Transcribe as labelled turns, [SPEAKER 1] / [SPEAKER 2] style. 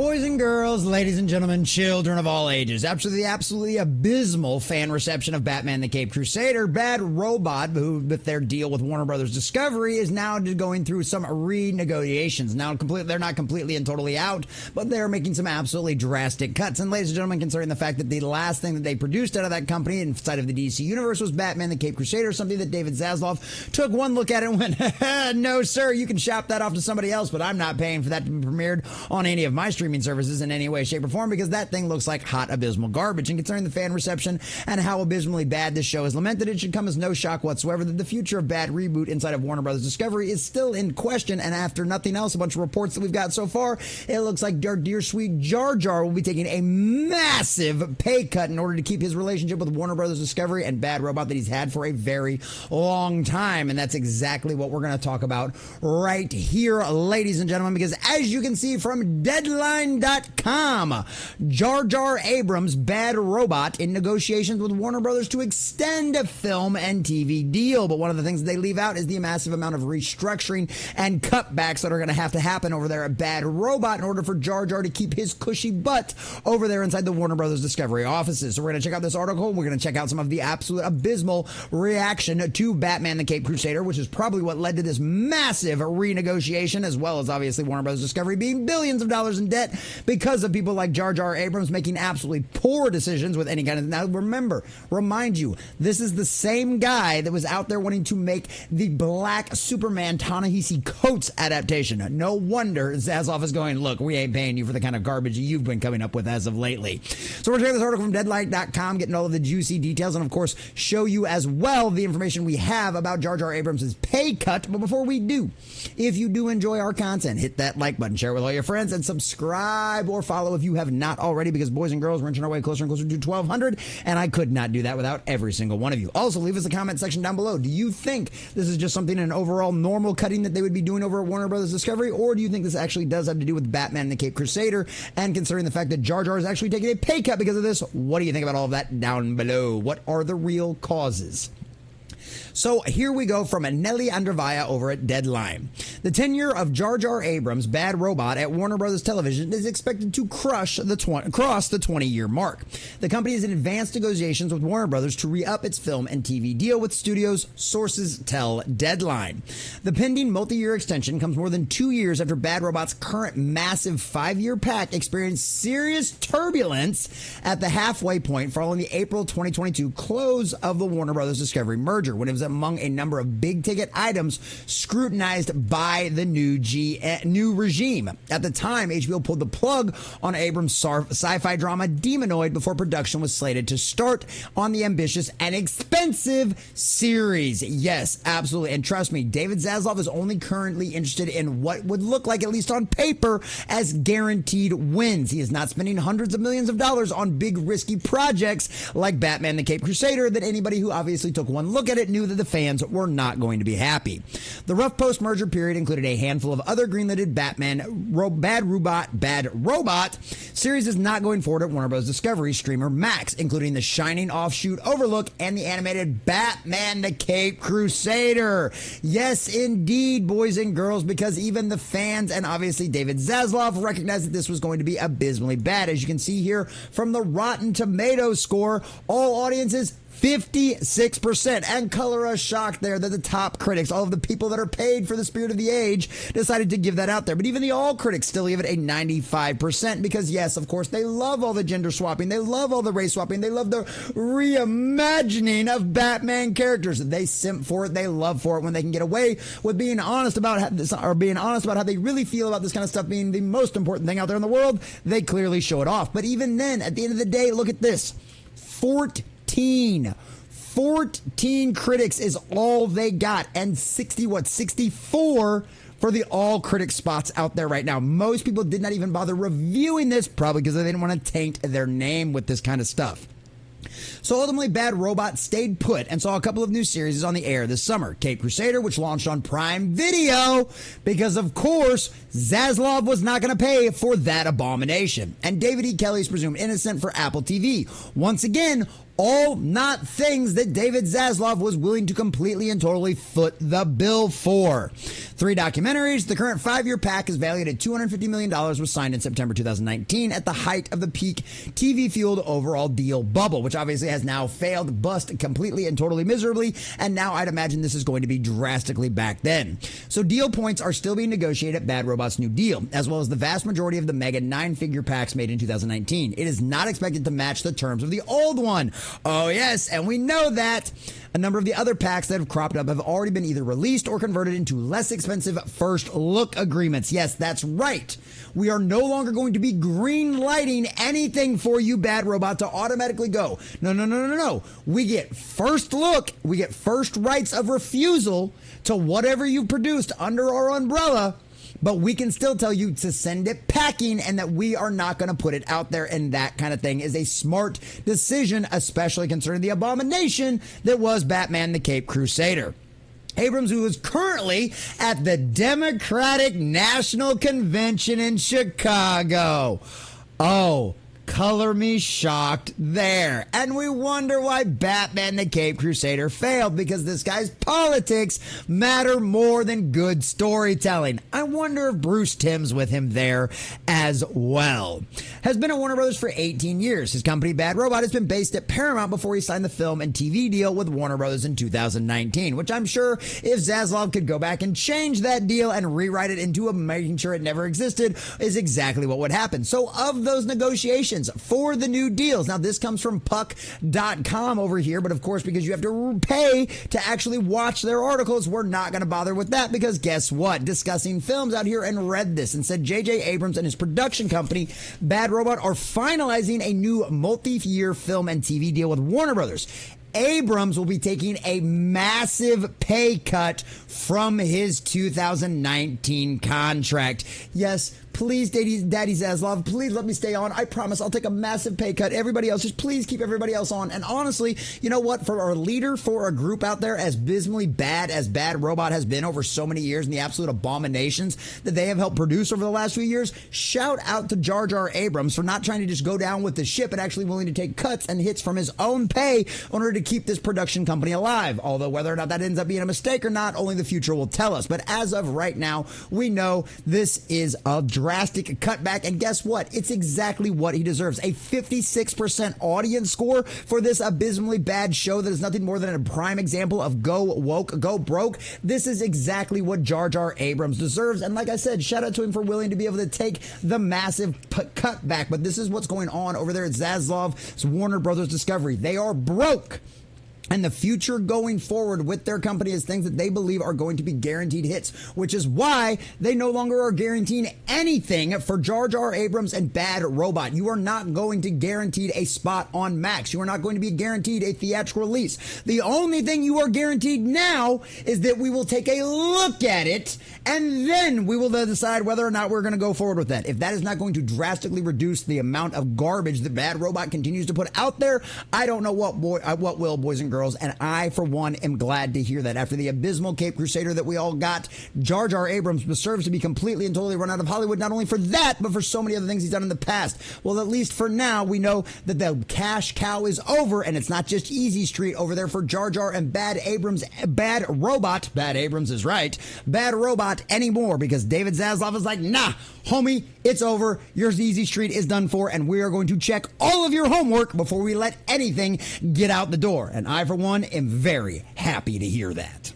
[SPEAKER 1] Boys and girls, ladies and gentlemen, children of all ages, after the absolutely abysmal fan reception of Batman the Caped Crusader, Bad Robot, who with their deal with Warner Brothers Discovery, is now going through some renegotiations. Now, they're not completely and totally out, but they're making some absolutely drastic cuts. And ladies and gentlemen, considering the fact that the last thing that they produced out of that company inside of the DC universe was Batman the Caped Crusader, something that David Zaslav took one look at it and went, no, sir, you can shop that off to somebody else, but I'm not paying for that to be premiered on any of my streaming services in any way, shape, or form, because that thing looks like hot, abysmal garbage. And concerning the fan reception and how abysmally bad this show is lamented, it should come as no shock whatsoever that the future of Bad Reboot inside of Warner Brothers Discovery is still in question. And after nothing else, a bunch of reports that we've got so far, it looks like our dear sweet Jar Jar will be taking a massive pay cut in order to keep his relationship with Warner Brothers Discovery and Bad Robot that he's had for a very long time. And that's exactly what we're going to talk about right here, ladies and gentlemen, because as you can see from Deadline.com, Jar Jar Abrams' Bad Robot in negotiations with Warner Brothers to extend a film and TV deal. But one of the things they leave out is the massive amount of restructuring and cutbacks that are going to have to happen over there at Bad Robot in order for Jar Jar to keep his cushy butt over there inside the Warner Brothers Discovery offices. So we're going to check out this article. We're going to check out some of the absolute abysmal reaction to Batman the Caped Crusader, which is probably what led to this massive renegotiation, as well as obviously Warner Brothers Discovery being billions of dollars in debt because of people like Jar Jar Abrams making absolutely poor decisions with any kind of... Now, remind you, this is the same guy that was out there wanting to make the Black Superman Ta-Nehisi Coates adaptation. No wonder Zaslav is going, look, we ain't paying you for the kind of garbage you've been coming up with as of lately. So we're checking this article from Deadline.com, getting all of the juicy details, and of course, show you as well the information we have about Jar Jar Abrams' pay cut. But before we do, if you do enjoy our content, hit that like button, share it with all your friends, and subscribe or follow if you have not already, because boys and girls, we're inching our way closer and closer to 1,200, and I could not do that without every single one of you. Also, leave us a comment section down below. Do you think this is just something, an overall normal cutting that they would be doing over at Warner Brothers Discovery, or do you think this actually does have to do with Batman the Caped Crusader? And considering the fact that Jar Jar is actually taking a pay cut because of this, what do you think about all of that down below? What are the real causes? So here we go from Nelly Andravaya over at Deadline. The tenure of Jar Jar Abrams' Bad Robot at Warner Brothers Television is expected to cross the 20-year mark. The company is in advanced negotiations with Warner Brothers to re-up its film and TV deal with studios, sources tell Deadline. The pending multi-year extension comes more than 2 years after Bad Robot's current massive 5-year pact experienced serious turbulence at the halfway point following the April 2022 close of the Warner Brothers Discovery merger, when it was among a number of big-ticket items scrutinized by the new regime. At the time, HBO pulled the plug on Abrams' sci-fi drama Demonoid before production was slated to start on the ambitious and expensive series. Yes, absolutely. And trust me, David Zaslav is only currently interested in what would look like, at least on paper, as guaranteed wins. He is not spending hundreds of millions of dollars on big, risky projects like Batman the Caped Crusader that anybody who obviously took one look at it knew that the fans were not going to be happy. The rough post-merger period included a handful of other greenlighted Bad Robot series is not going forward at Warner Bros. Discovery streamer Max, including the shining offshoot Overlook and the animated Batman the Caped Crusader. Yes, indeed, boys and girls, because even the fans and obviously David Zaslav recognized that this was going to be abysmally bad. As you can see here from the Rotten Tomatoes score, all audiences 56%, and color us shocked there that the top critics, all of the people that are paid for the spirit of the age, decided to give that out there. But even the all critics still give it a 95% because, yes, of course, they love all the gender swapping. They love all the race swapping. They love the reimagining of Batman characters. They simp for it. They love for it when they can get away with being honest about how they really feel about this kind of stuff being the most important thing out there in the world. They clearly show it off. But even then, at the end of the day, look at this. 14 critics is all they got, and 64 for the all critic spots out there right now. Most people did not even bother reviewing this, probably because they didn't want to taint their name with this kind of stuff. So ultimately, Bad Robot stayed put and saw a couple of new series on the air this summer. Caped Crusader, which launched on Prime Video, because of course, Zaslav was not going to pay for that abomination. And David E. Kelly's presumed innocent for Apple TV. Once again, All not things that David Zaslav was willing to completely and totally foot the bill for. 3 documentaries. The current 5-year pack is valued at $250 million, was signed in September 2019 at the height of the peak TV-fueled overall deal bubble, which obviously has now failed, bust completely and totally miserably, and now I'd imagine this is going to be drastically back then. So deal points are still being negotiated at Bad Robot's new deal, as well as the vast majority of the mega 9-figure packs made in 2019. It is not expected to match the terms of the old one. Oh yes, and we know that. A number of the other packs that have cropped up have already been either released or converted into less expensive first look agreements. Yes, that's right. We are no longer going to be green lighting anything for you, Bad Robot, to automatically go. No. We get first look. We get first rights of refusal to whatever you produced under our umbrella. But we can still tell you to send it packing and that we are not going to put it out there. And that kind of thing is a smart decision, especially concerning the abomination that was Batman the Caped Crusader. Abrams, who is currently at the Democratic National Convention in Chicago. Oh, color me shocked there. And we wonder why Batman the Caped Crusader failed, because this guy's politics matter more than good storytelling. I wonder if Bruce Timm's with him there as well. Has been at Warner Brothers for 18 years. His company Bad Robot has been based at Paramount before he signed the film and TV deal with Warner Brothers in 2019, which I'm sure if Zaslav could go back and change that deal and rewrite it into making sure it never existed is exactly what would happen. So of those negotiations for the new deals. Now, this comes from puck.com over here, but of course, because you have to pay to actually watch their articles, we're not going to bother with that, because guess what? Discussing Films out here and read this and said J.J. Abrams and his production company, Bad Robot, are finalizing a new multi-year film and TV deal with Warner Brothers. Abrams will be taking a massive pay cut from his 2019 contract. Yes, please, Daddy Zaslav, please let me stay on. I promise I'll take a massive pay cut. Everybody else, just please keep everybody else on. And honestly, you know what? For our leader, for a group out there as abysmally bad as Bad Robot has been over so many years and the absolute abominations that they have helped produce over the last few years, shout out to Jar Jar Abrams for not trying to just go down with the ship and actually willing to take cuts and hits from his own pay in order to keep this production company alive. Although whether or not that ends up being a mistake or not, only the future will tell us. But as of right now, we know this is a drastic cutback, and guess what? It's exactly what he deserves. A 56% audience score for this abysmally bad show that is nothing more than a prime example of go woke, go broke. This is exactly what Jar Jar Abrams deserves, and like I said, shout out to him for willing to be able to take the massive cutback. But this is what's going on over there at Zaslav's Warner Brothers Discovery. They are broke. And the future going forward with their company is things that they believe are going to be guaranteed hits, which is why they no longer are guaranteeing anything for Jar Jar Abrams and Bad Robot. You are not going to guaranteed a spot on Max. You are not going to be guaranteed a theatrical release. The only thing you are guaranteed now is that we will take a look at it, and then we will decide whether or not we're going to go forward with that. If that is not going to drastically reduce the amount of garbage that Bad Robot continues to put out there, I don't know what will, boys and girls. And I, for one, am glad to hear that. After the abysmal Caped Crusader that we all got, Jar Jar Abrams deserves to be completely and totally run out of Hollywood, not only for that, but for so many other things he's done in the past. Well, at least for now, we know that the cash cow is over, and it's not just Easy Street over there for Jar Jar and Bad Robot. Bad Abrams is right. Bad Robot anymore, because David Zaslav is like, nah, homie, it's over. Your Easy Street is done for, and we are going to check all of your homework before we let anything get out the door. And I, for one, am very happy to hear that.